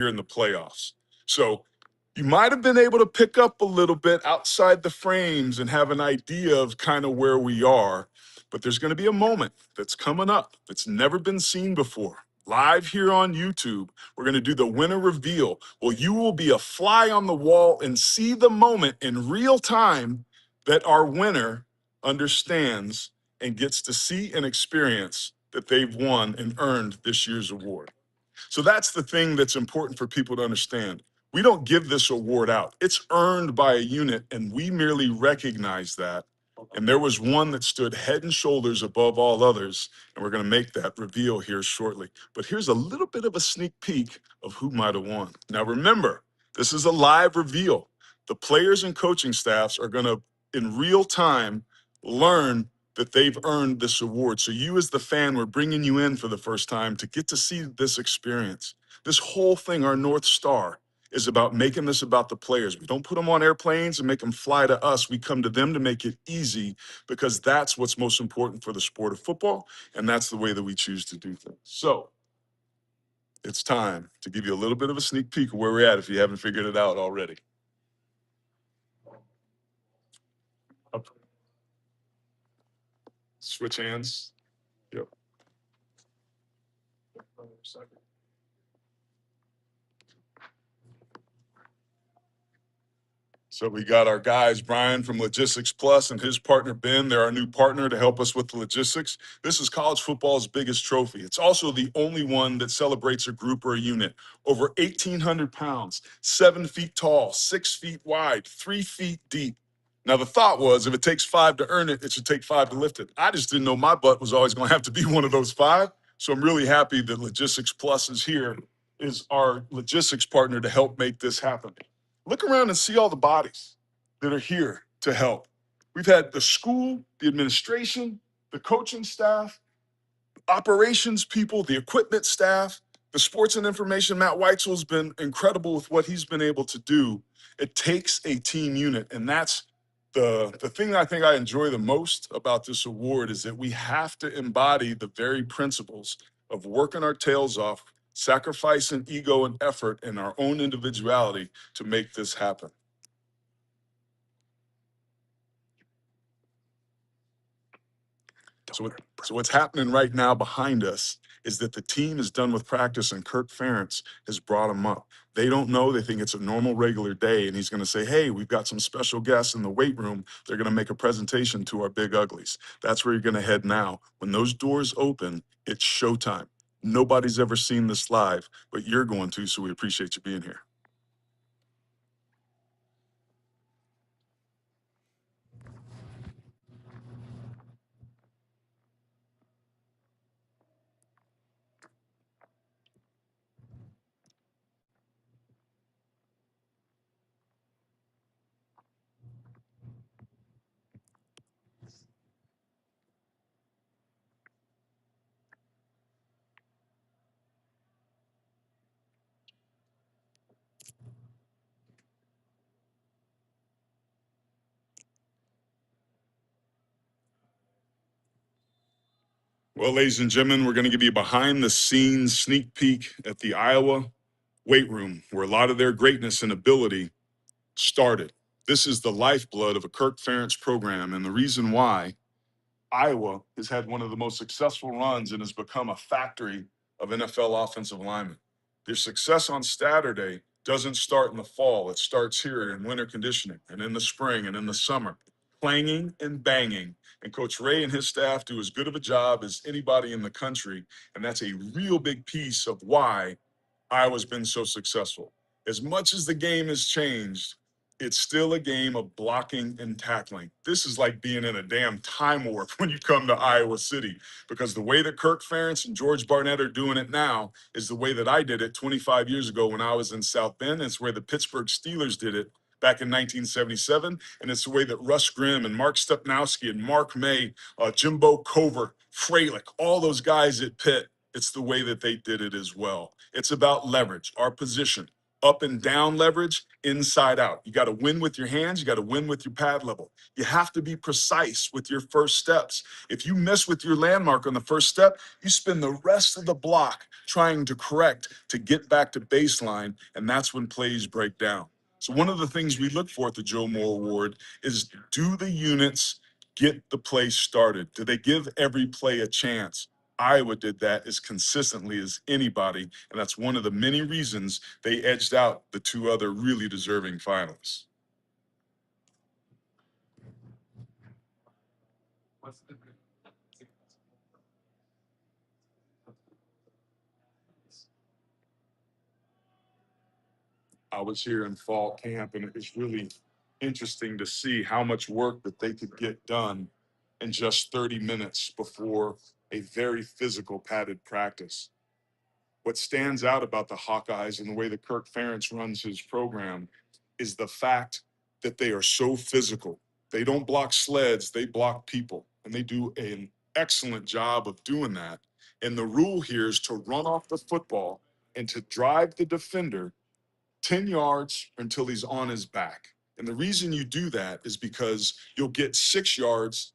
here in the playoffs. So you might have been able to pick up a little bit outside the frames and have an idea of kind of where we are. But there's going to be a moment that's coming up that's never been seen before. Live here on YouTube, we're going to do the winner reveal. Well, you will be a fly on the wall and see the moment in real time that our winner understands and gets to see and experience that they've won and earned this year's award. So that's the thing that's important for people to understand. We don't give this award out. It's earned by a unit, and we merely recognize that. And there was one that stood head and shoulders above all others, and we're going to make that reveal here shortly. But here's a little bit of a sneak peek of who might have won. Now, remember, this is a live reveal. The players and coaching staffs are going to, in real time, learn that they've earned this award. So you as the fan, we're bringing you in for the first time to get to see this experience. This whole thing, our North Star, is about making this about the players. We don't put them on airplanes and make them fly to us. We come to them to make it easy because that's what's most important for the sport of football, and that's the way that we choose to do things. So it's time to give you a little bit of a sneak peek of where we're at if you haven't figured it out already. Up. Switch hands. Yep. So we got our guys, Brian from Logistics Plus and his partner, Ben. They're our new partner to help us with the logistics. This is college football's biggest trophy. It's also the only one that celebrates a group or a unit. Over 1,800 pounds, 7 feet tall, 6 feet wide, 3 feet deep. Now, the thought was if it takes 5 to earn it, it should take 5 to lift it. I just didn't know my butt was always going to have to be one of those 5. So I'm really happy that Logistics Plus is here, is our logistics partner to help make this happen. Look around and see all the bodies that are here to help. We've had the school, the administration, the coaching staff, operations people, the equipment staff, the sports and information. Matt Weitzel's been incredible with what he's been able to do. It takes a team unit, and that's the thing that I think I enjoy the most about this award is that we have to embody the very principles of working our tails off, sacrificing ego and effort and our own individuality to make this happen. So what's happening right now behind us is that the team is done with practice and Kirk Ferentz has brought them up. They don't know. They think it's a normal, regular day. And he's going to say, hey, we've got some special guests in the weight room. They're going to make a presentation to our big uglies. That's where you're going to head now. When those doors open, it's showtime. Nobody's ever seen this live, but you're going to, so we appreciate you being here. Well, ladies and gentlemen, we're going to give you a behind-the-scenes sneak peek at the Iowa weight room, where a lot of their greatness and ability started. This is the lifeblood of a Kirk Ferentz program, and the reason why Iowa has had one of the most successful runs and has become a factory of NFL offensive linemen. Their success on Saturday doesn't start in the fall. It starts here in winter conditioning and in the spring and in the summer, clanging and banging. And Coach Ray and his staff do as good of a job as anybody in the country. And that's a real big piece of why Iowa's been so successful. As much as the game has changed, it's still a game of blocking and tackling. This is like being in a damn time warp when you come to Iowa City, because the way that Kirk Ferentz and George Barnett are doing it now is the way that I did it 25 years ago when I was in South Bend. It's where the Pittsburgh Steelers did it back in 1977, and it's the way that Russ Grimm and Mark Stepnowski and Mark May, Jimbo Covert, Freilich, all those guys at Pitt, it's the way that they did it as well. It's about leverage, our position. Up and down leverage, inside out. You got to win with your hands. You got to win with your pad level. You have to be precise with your first steps. If you miss with your landmark on the first step, you spend the rest of the block trying to correct to get back to baseline, and that's when plays break down. So one of the things we look for at the Joe Moore Award is, do the units get the play started? Do they give every play a chance? Iowa did that as consistently as anybody, and that's one of the many reasons they edged out the two other really deserving finalists. I was here in fall camp, and it was really interesting to see how much work that they could get done in just 30 minutes before a very physical padded practice. What stands out about the Hawkeyes and the way that Kirk Ferentz runs his program is the fact that they are so physical. They don't block sleds, they block people, and they do an excellent job of doing that. And the rule here is to run off the football and to drive the defender 10 yards until he's on his back. And the reason you do that is because you'll get 6 yards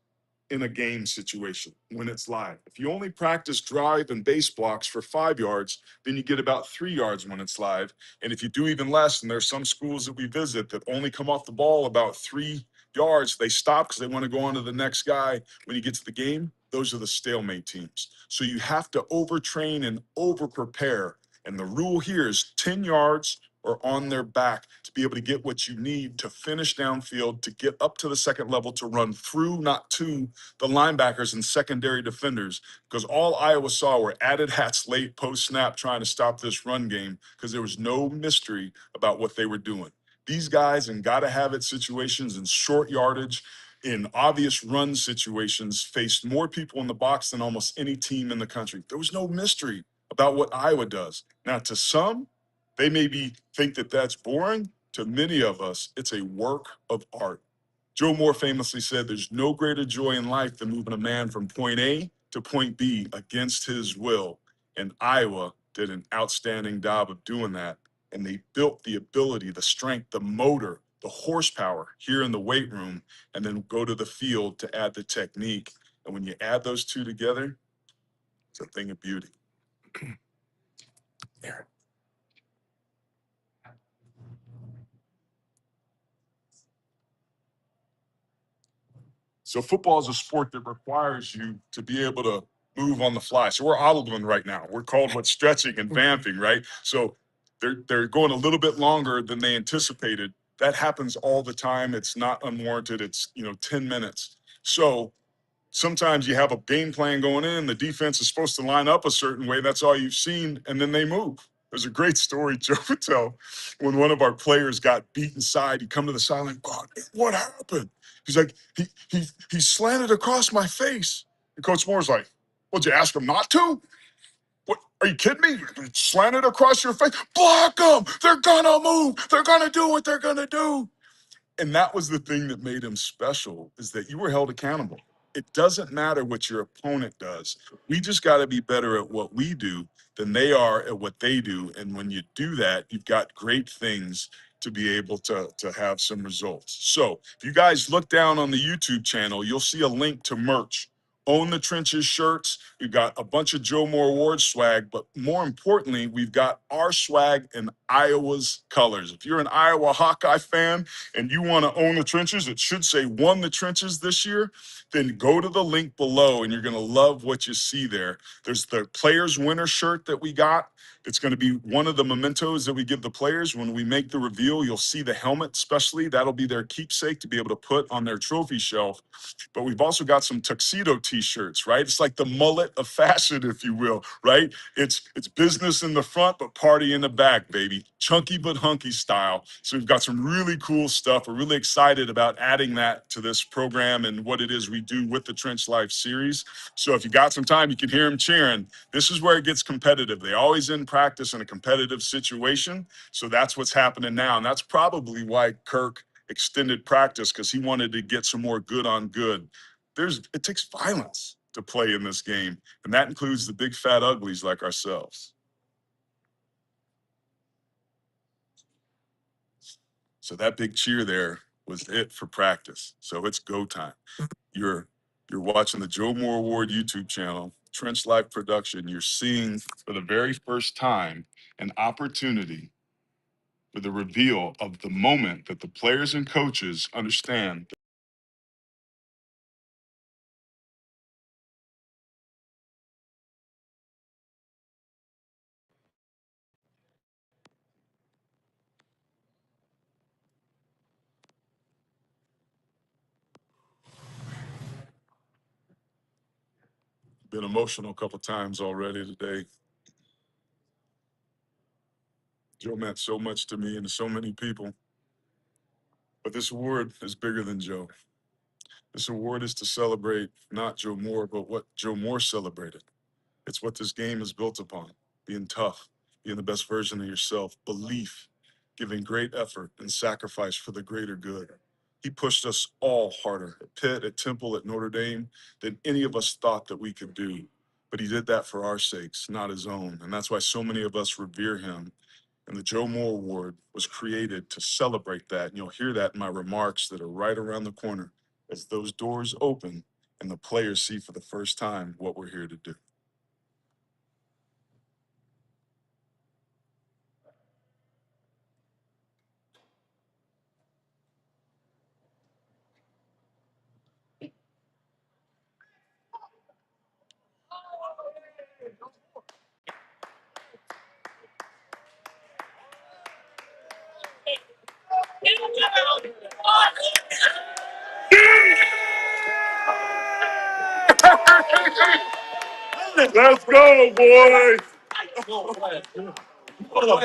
in a game situation when it's live. If you only practice drive and base blocks for 5 yards, then you get about 3 yards when it's live. And if you do even less, and there's some schools that we visit that only come off the ball about 3 yards, they stop because they want to go on to the next guy. When you get to the game, those are the stalemate teams. So you have to overtrain and over prepare. And the rule here is 10 yards or on their back to be able to get what you need to finish downfield, to get up to the second level, to run through, not to, the linebackers and secondary defenders, because all Iowa saw were added hats late post snap trying to stop this run game because there was no mystery about what they were doing. These guys in gotta have it situations, in short yardage, in obvious run situations, faced more people in the box than almost any team in the country. There was no mystery about what Iowa does. Now, to some, they maybe think that that's boring. To many of us, it's a work of art. Joe Moore famously said, "There's no greater joy in life than moving a man from point A to point B against his will." And Iowa did an outstanding job of doing that. And they built the ability, the strength, the motor, the horsepower here in the weight room, and then go to the field to add the technique. And when you add those two together, it's a thing of beauty. Aaron. So football is a sport that requires you to be able to move on the fly. So we're audibling right now. We're called what, stretching and vamping, right? So they're going a little bit longer than they anticipated. That happens all the time. It's not unwarranted. It's 10 minutes. So sometimes you have a game plan going in. The defense is supposed to line up a certain way. That's all you've seen, and then they move. There's a great story Joe would tell when one of our players got beat inside. He'd come to the sideline, "God, what happened?" He's like, he slanted across my face. And Coach Moore's like, "Would you ask him not to? What, are you kidding me? He slanted across your face. Block them. They're gonna move. They're gonna do what they're gonna do." And that was the thing that made him special, is that you were held accountable. It doesn't matter what your opponent does. We just got to be better at what we do than they are at what they do. And when you do that, you've got great things to be able to have some results. So if you guys look down on the YouTube channel, you'll see a link to merch. Own the Trenches shirts. We've got a bunch of Joe Moore Award swag, but more importantly, we've got our swag in Iowa's colors. If you're an Iowa Hawkeye fan and you want to own the trenches, it should say won the trenches this year, then go to the link below and you're going to love what you see there. There's the players winner shirt that we got. It's going to be one of the mementos that we give the players. When we make the reveal, you'll see the helmet, especially. That'll be their keepsake to be able to put on their trophy shelf. But we've also got some tuxedo t-shirts, right? It's like the mullet of fashion, if you will, right? It's business in the front, but party in the back, baby. Chunky but hunky style. So we've got some really cool stuff. We're really excited about adding that to this program and what it is we do with the Trench Life series. So if you got some time, you can hear them cheering. This is where it gets competitive. They always end practice in a competitive situation. So that's what's happening now. And that's probably why Kirk extended practice, because he wanted to get some more good on good. It takes violence to play in this game, and that includes the big fat uglies like ourselves. So that big cheer there was it for practice. So it's go time. You're you're watching the Joe Moore Award YouTube channel, Trench Life Production. You're seeing for the very first time an opportunity for the reveal of the moment that the players and coaches understand. Been emotional a couple times already today. Joe meant so much to me and to so many people. But this award is bigger than Joe. This award is to celebrate not Joe Moore, but what Joe Moore celebrated. It's what this game is built upon: being tough, being the best version of yourself, belief, giving great effort and sacrifice for the greater good. He pushed us all harder at Pitt, at Temple, at Notre Dame than any of us thought that we could do. But he did that for our sakes, not his own. And that's why so many of us revere him. And the Joe Moore Award was created to celebrate that. And you'll hear that in my remarks that are right around the corner as those doors open and the players see for the first time what we're here to do. Let's go, boys. How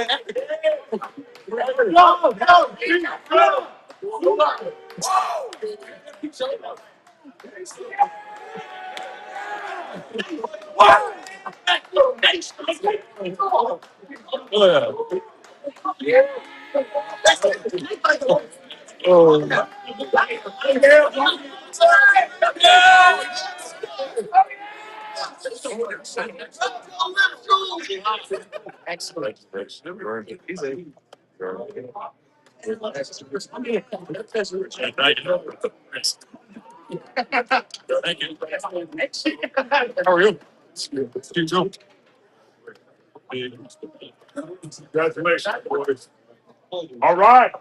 are you? Congratulations, boys. All right.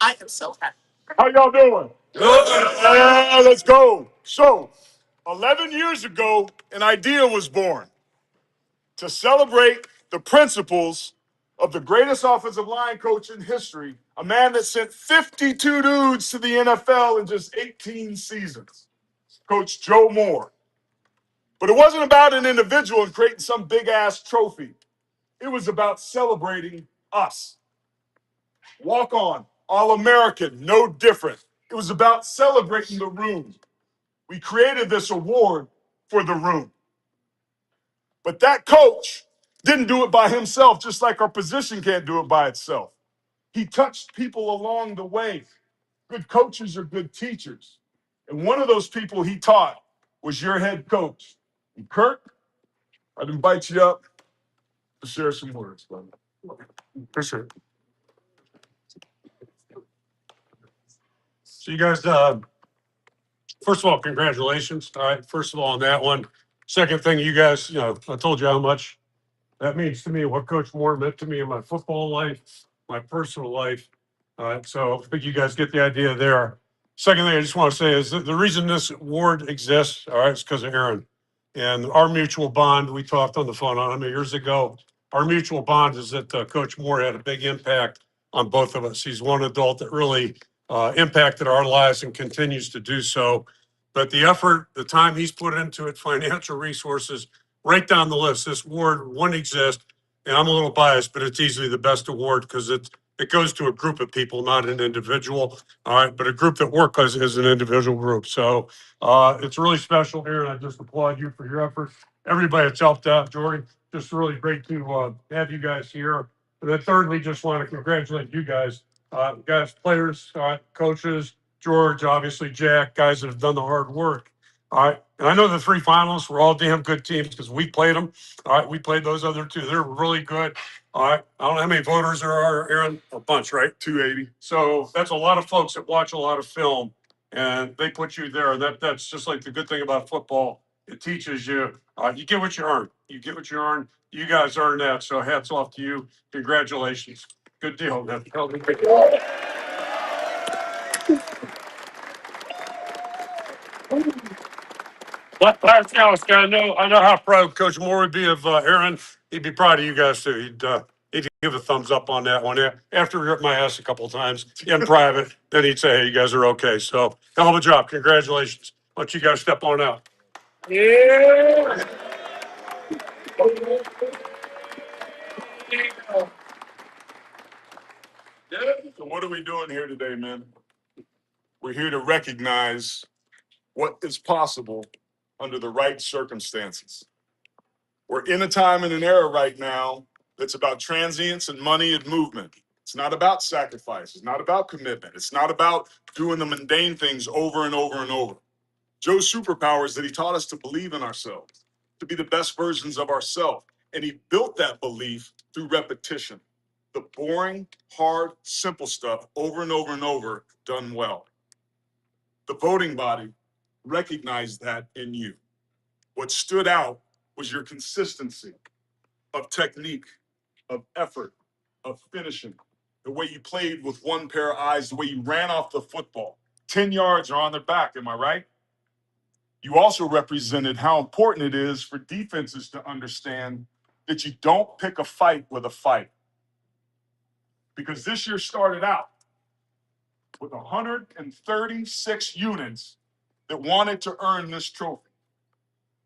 How y'all doing? Let's go. So, 11 years ago, an idea was born to celebrate the principles of the greatest offensive line coach in history, a man that sent 52 dudes to the NFL in just 18 seasons, Coach Joe Moore. But it wasn't about an individual and creating some big ass trophy. It was about celebrating us. Walk on, All American, no different. It was about celebrating the room. We created this award for the room. But that coach didn't do it by himself, just like our position can't do it by itself. He touched people along the way. Good coaches are good teachers. And one of those people he taught was your head coach. And Kirk, I'd invite you up to share some words, brother. For sure. So you guys, first of all, congratulations. All right, first of all, on that one. Second thing, you guys, I told you how much that means to me, what Coach Moore meant to me in my football life, my personal life. All right, so I think you guys get the idea there. Second thing I just want to say is that the reason this award exists, all right, is because of Aaron and our mutual bond. We talked on the phone on him years ago. Our mutual bond is that Coach Moore had a big impact on both of us. He's one adult that really impacted our lives and continues to do so. But the effort, the time he's put into it, financial resources, right down the list. This award wouldn't exist, and I'm a little biased, but it's easily the best award because it goes to a group of people, not an individual. All right, but a group that work as an individual group. So it's really special, Aaron. I just applaud you for your efforts. Everybody that's helped out, Jordan. Just really great to have you guys here. And then thirdly, just want to congratulate you guys, players, coaches, George, obviously Jack, guys that have done the hard work. All right. And I know the three finalists were all damn good teams because we played them. All right. We played those other two. They're really good. All right. I don't know how many voters there are, Aaron. A bunch, right? 280. So that's a lot of folks that watch a lot of film and they put you there. That's just like the good thing about football. It teaches you, you get what you earn. You get what you earn. You guys earned that. So hats off to you. Congratulations. Good deal, man. Last Alice, I know how proud Coach Moore would be of Aaron. He'd be proud of you guys too. He'd give a thumbs up on that one. After he ripped my ass a couple of times in private, then he'd say, "Hey, you guys are okay." So hell of a job. Congratulations. Why don't you guys step on out? Yeah. So what are we doing here today, man? We're here to recognize what is possible under the right circumstances. We're in a time and an era right now that's about transience and money and movement. It's not about sacrifice. It's not about commitment. It's not about doing the mundane things over and over and over. Joe's superpower is that he taught us to believe in ourselves, to be the best versions of ourselves. And he built that belief through repetition. The boring, hard, simple stuff over and over and over done well. The voting body recognized that in you. What stood out was your consistency of technique, of effort, of finishing, the way you played with one pair of eyes, the way you ran off the football. 10 yards are on their back, am I right? You also represented how important it is for defenses to understand that you don't pick a fight with a fight. Because this year started out with 136 units that wanted to earn this trophy.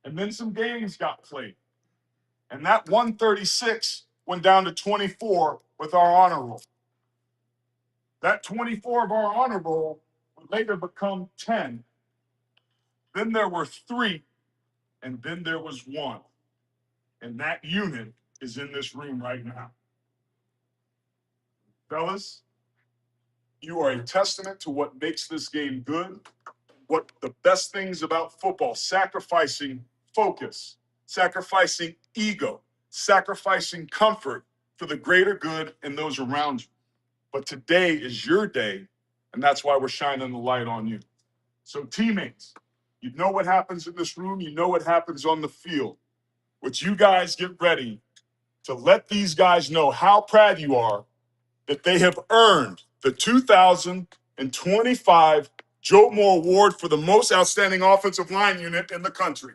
And then some games got played. And that 136 went down to 24 with our honor roll. That 24 of our honor roll would later become 10. Then there were 3, and then there was 1. And that unit is in this room right now. Fellas, you are a testament to what makes this game good, what the best things about football, sacrificing focus, sacrificing ego, sacrificing comfort for the greater good and those around you. But today is your day, and that's why we're shining the light on you. So teammates, you know what happens in this room, you know what happens on the field. Would you guys get ready to let these guys know how proud you are that they have earned the 2025 Joe Moore Award for the most outstanding offensive line unit in the country.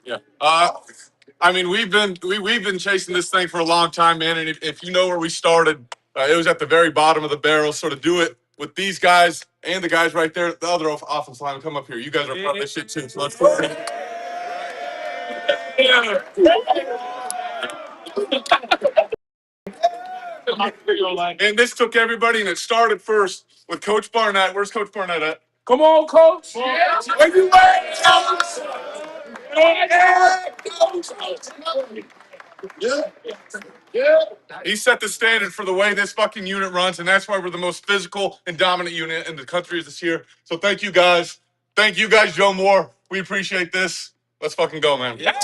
Yeah. I mean, we've been chasing this thing for a long time, man. And if you know where we started, it was at the very bottom of the barrel. So to do it with these guys and the guys right there, the other offensive line, come up here. You guys are part of this shit too. So let's go. And this took everybody, and it started first with Coach Barnett. Where's Coach Barnett at? Come on, Coach. Yeah. Where you at, Coach? Yeah, Coach. Yeah. He set the standard for the way this fucking unit runs, and that's why we're the most physical and dominant unit in the country this year. So thank you guys. Thank you guys, Joe Moore. We appreciate this. Let's fucking go, man. Yeah.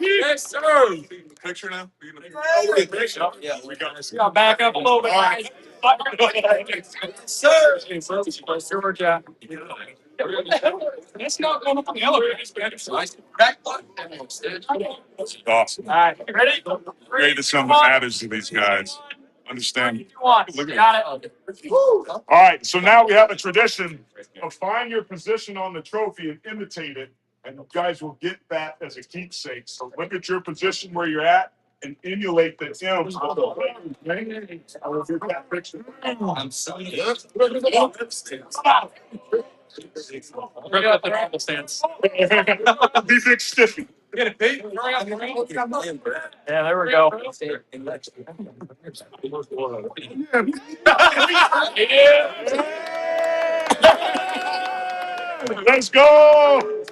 Yes, sir. Picture now? Yeah, we got this. Yeah, back up a little bit. All right. Sir. That's not going up on the elevator. Awesome. All right, ready? Great is something that matters to these guys. Understand? Look at Got it. All right, so now we have a tradition of find your position on the trophy and imitate it, and you guys will get that as a keepsake. So look at your position where you're at, and emulate the M's. I'm sorry. Be big stiffy. Get it, Pete. Yeah, there we go. Let's go.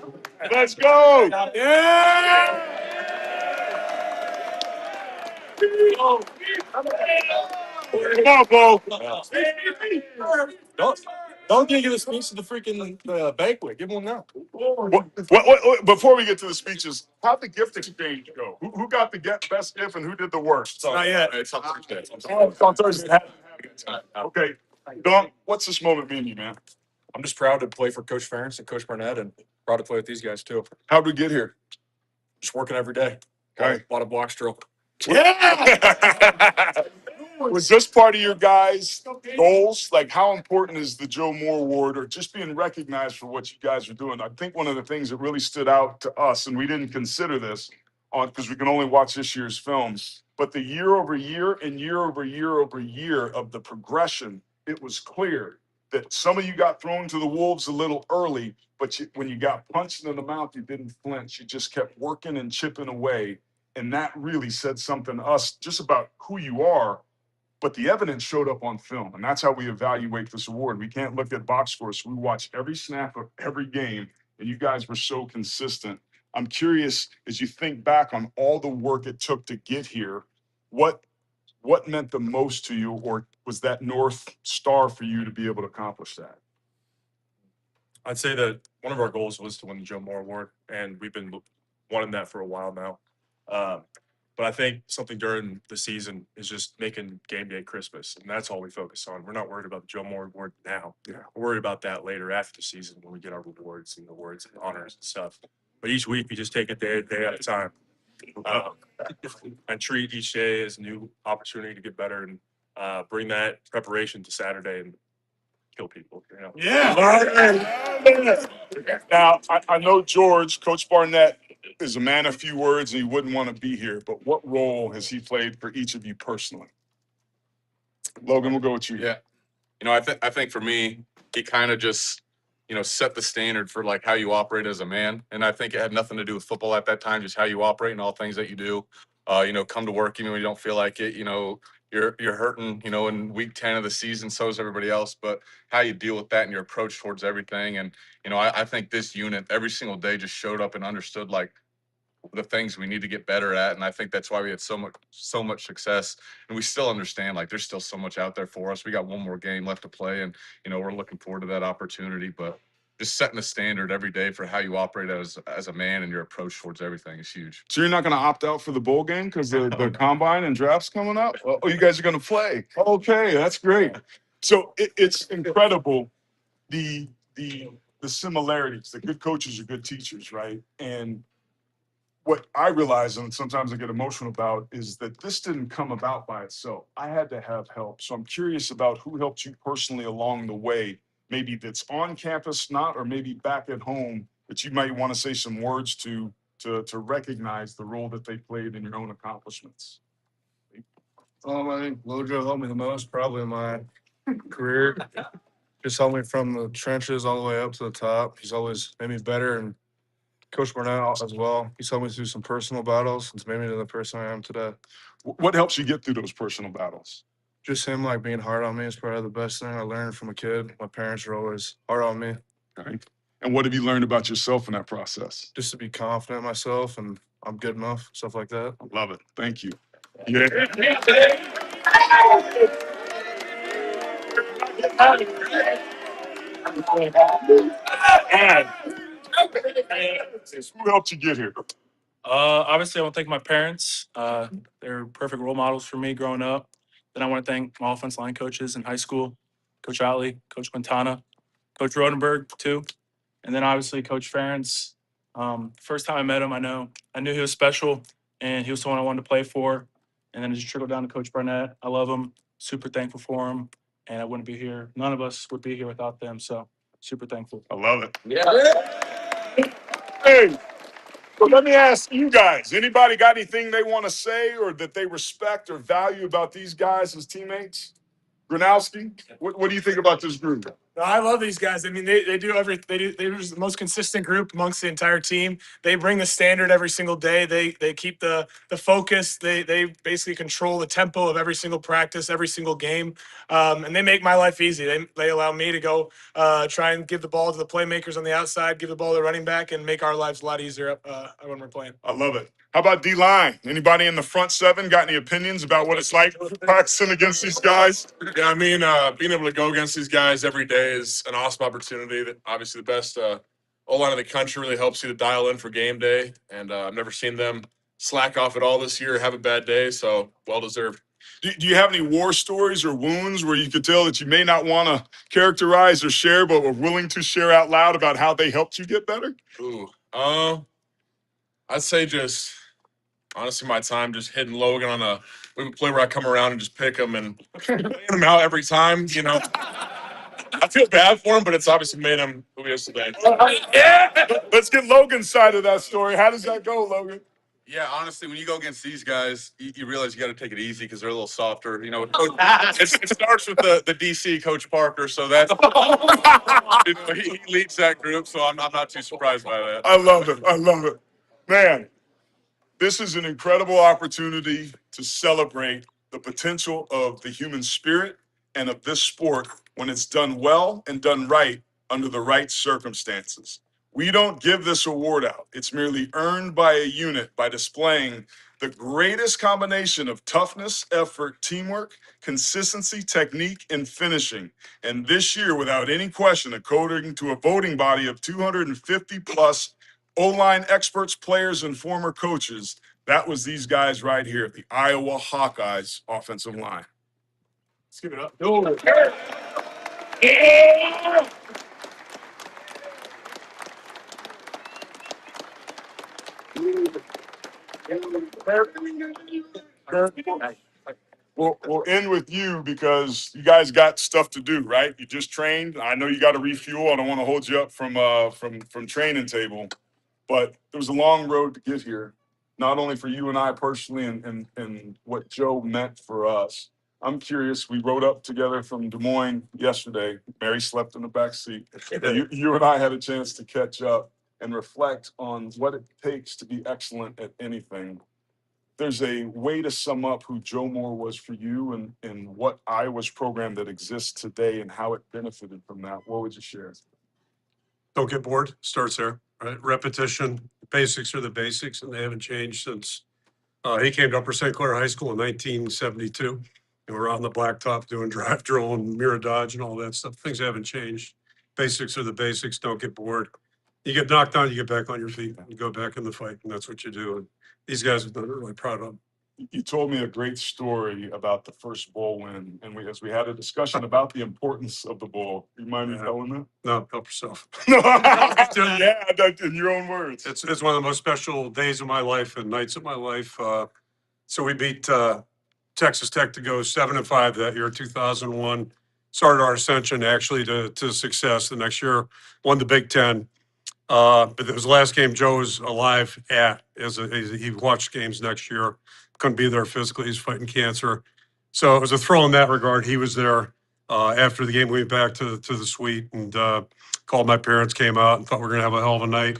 Let's go. Yeah. Come on, Bo. Don't give a speech to the freaking banquet. Give one now. Before we get to the speeches, how'd the gift exchange go? Who got the best gift and who did the worst? Not yet. It's on Thursday. Oh, it's on Thursday. Okay. Don, what's this moment mean to you, man? I'm just proud to play for Coach Ferentz and Coach Barnett, and proud to play with these guys too. How'd we get here? Just working every day. Okay. A lot of blocks drill. Yeah. Was this part of your guys' goals? Like, how important is the Joe Moore Award or just being recognized for what you guys are doing? I think one of the things that really stood out to us, and we didn't consider this on because we can only watch this year's films, but the year over year and year over year over year of the progression, it was clear that some of you got thrown to the wolves a little early, but when you got punched in the mouth, you didn't flinch. You just kept working and chipping away. And that really said something to us just about who you are. But the evidence showed up on film, and that's how we evaluate this award. We can't look at box scores. We watch every snap of every game, and you guys were so consistent. I'm curious, as you think back on all the work it took to get here, what meant the most to you, or was that North Star for you to be able to accomplish that? I'd say that one of our goals was to win the Joe Moore Award, and we've been wanting that for a while now. But I think something during the season is just making game day Christmas, and that's all we focus on. We're not worried about the Joe Moore Award now. Yeah. We're worried about that later after the season when we get our rewards and awards and honors and stuff. But each week we just take it day at a time, and treat each day as a new opportunity to get better and bring that preparation to Saturday and kill people. You know? Yeah. Now, I know George, Coach Barnett, is a man of few words and he wouldn't want to be here, but what role has he played for each of you personally? Logan, we'll go with you. Yeah. I think for me, he kind of just, set the standard for like how you operate as a man. And I think it had nothing to do with football at that time, just how you operate and all things that you do. Come to work even when you don't feel like it. You're hurting, in week 10 of the season, so is everybody else. But how you deal with that and your approach towards everything. And, I think this unit every single day just showed up and understood like the things we need to get better at. And I think that's why we had so much success. And we still understand like there's still so much out there for us. We got one more game left to play, and we're looking forward to that opportunity. But just setting the standard every day for how you operate as a man and your approach towards everything is huge. So you're not going to opt out for the bowl game because the combine and draft's coming up? Oh, you guys are going to play. Okay, that's great. So it's incredible the similarities. The good coaches are good teachers, right? And what I realize, and sometimes I get emotional about, is that this didn't come about by itself. I had to have help. So I'm curious about who helped you personally along the way, maybe that's on campus, not, or maybe back at home, that you might want to say some words to recognize the role that they played in your own accomplishments. I think Lojo helped me the most probably in my career. Just helped me from the trenches all the way up to the top. He's always made me better, and Coach Barnett as well. He's helped me through some personal battles. It's made me to the person I am today. What helps you get through those personal battles? Just him like being hard on me is probably the best thing I learned from a kid. My parents are always hard on me. Okay. And what have you learned about yourself in that process? Just to be confident in myself and I'm good enough, stuff like that. I love it. Thank you. Yeah. Who helped you get here? Obviously, I want to thank my parents. They're perfect role models for me growing up. Then I want to thank my offense line coaches in high school, Coach Otley, Coach Quintana, Coach Rodenberg, too. And then obviously Coach Ferentz. First time I met him, I knew he was special, and he was someone I wanted to play for. And then it just trickled down to Coach Barnett. I love him, super thankful for him, and I wouldn't be here. None of us would be here without them, so super thankful. I love it. Yeah. Hey, But let me ask you guys, anybody got anything they want to say or that they respect or value about these guys as teammates? Gronowski, what do you think about this group? No, I love these guys. I mean, they're just the most consistent group amongst the entire team. They bring the standard every single day. They keep the focus. They basically control the tempo of every single practice, every single game, and they make my life easy. They allow me to go try and give the ball to the playmakers on the outside, give the ball to the running back, and make our lives a lot easier when we're playing. I love it. How about D-line? Anybody in the front seven got any opinions about what it's like practicing against these guys? Yeah, I mean, being able to go against these guys every day is an awesome opportunity. That obviously the best O-line in the country really helps you to dial in for game day, and I've never seen them slack off at all this year, have a bad day. So well deserved. Do you have any war stories or wounds where you could tell that you may not want to characterize or share, but were willing to share out loud about how they helped you get better? Ooh, I'd say just honestly my time just hitting Logan on a play where I come around and just pick him and laying him out every time. You know, I feel bad for him, but it's obviously made him who he is today. Yeah. Let's get Logan's side of that story. How does that go, Logan? Yeah, honestly, when you go against these guys, you realize you got to take it easy because they're a little softer. You know, it starts with the DC Coach Parker, so that's he leads that group, so I'm not too surprised by that. I love it. I love it. Man, this is an incredible opportunity to celebrate the potential of the human spirit and of this sport when it's done well and done right under the right circumstances. We don't give this award out. It's merely earned by a unit by displaying the greatest combination of toughness, effort, teamwork, consistency, technique, and finishing. And this year, without any question, according to a voting body of 250 plus O-line experts, players, and former coaches, that was these guys right here, the Iowa Hawkeyes offensive line. Let's give it up. Yeah. We'll end with you because you guys got stuff to do, right? You just trained. I know you got to refuel. I don't want to hold you up from training table, but there was a long road to get here. Not only for you and I personally, and what Joe meant for us. I'm curious. We rode up together from Des Moines yesterday. Mary slept in the back seat. You and I had a chance to catch up and reflect on what it takes to be excellent at anything. There's a way to sum up who Joe Moore was for you and what Iowa's program that exists today and how it benefited from that. What would you share? Don't get bored. Starts there, right? Repetition. Basics are the basics, and they haven't changed since he came to Upper St. Clair High School in 1972. And we're out on the blacktop doing drive drill and mirror dodge and all that stuff. Things haven't changed. Basics are the basics. Don't get bored. You get knocked down, you get back on your feet, you go back in the fight, and that's what you do. And these guys have done it. Really proud of them. You told me a great story about the first bowl win, and as we had a discussion about the importance of the bowl. You mind me telling that? No, help yourself. Yeah, in your own words. It's one of the most special days of my life and nights of my life. So we beat Texas Tech to go 7-5 that year, 2001. Started our ascension actually to success. The next year, won the Big Ten. But it was the last game Joe was alive at. He watched games next year. Couldn't be there physically. He's fighting cancer. So it was a thrill in that regard. He was there after the game. We went back to the suite and called my parents, came out and thought we were going to have a hell of a night,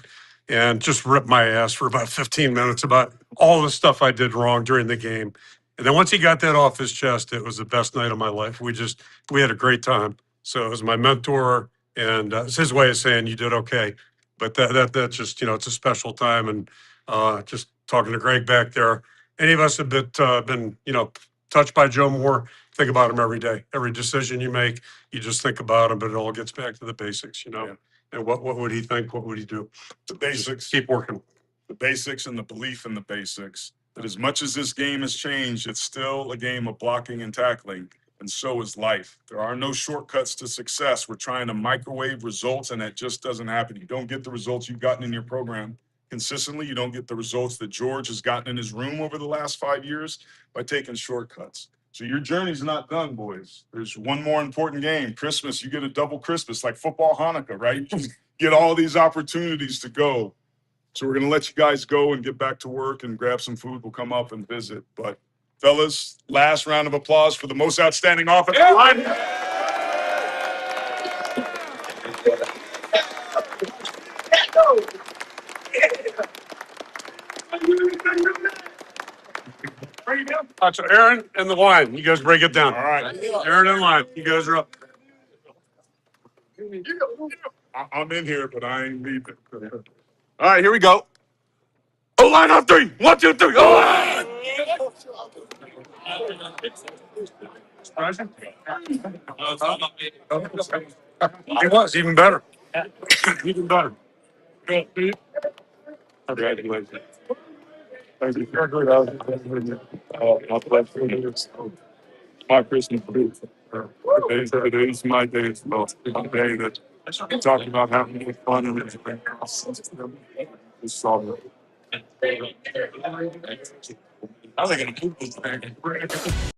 and just ripped my ass for about 15 minutes about all the stuff I did wrong during the game. And then once he got that off his chest, it was the best night of my life. We had a great time. So it was my mentor, and it's his way of saying you did okay. But that just, it's a special time. And just talking to Greg back there, any of us have been touched by Joe Moore, think about him every day. Every decision you make, you just think about him, but it all gets back to the basics, Yeah. And what would he think? What would he do? The basics. Just keep working. The basics and the belief in the basics. That as much as this game has changed, it's still a game of blocking and tackling. And so is life. There are no shortcuts to success. We're trying to microwave results, and that just doesn't happen. You don't get the results you've gotten in your program consistently. You don't get the results that George has gotten in his room over the last 5 years by taking shortcuts. So your journey's not done, boys. There's one more important game. Christmas, you get a double Christmas, like football Hanukkah, right? You get all these opportunities to go So we're going to let you guys go and get back to work and grab some food. We'll come up and visit. But fellas, last round of applause for the most outstanding offensive line. All right, so Aaron and the line. You guys break it down. All right. Aaron and line. You guys are up. I'm in here, but I ain't leaving. All right, here we go. O line on three. 1, 2, 3. O line. It was even better. Even better. Congratulations. Thank you. Congratulations. I'll play for you. My Christmas food. Today's my day. So a day that I'm talking about having fun and everything. It's solid. I think I'm gonna move this thing.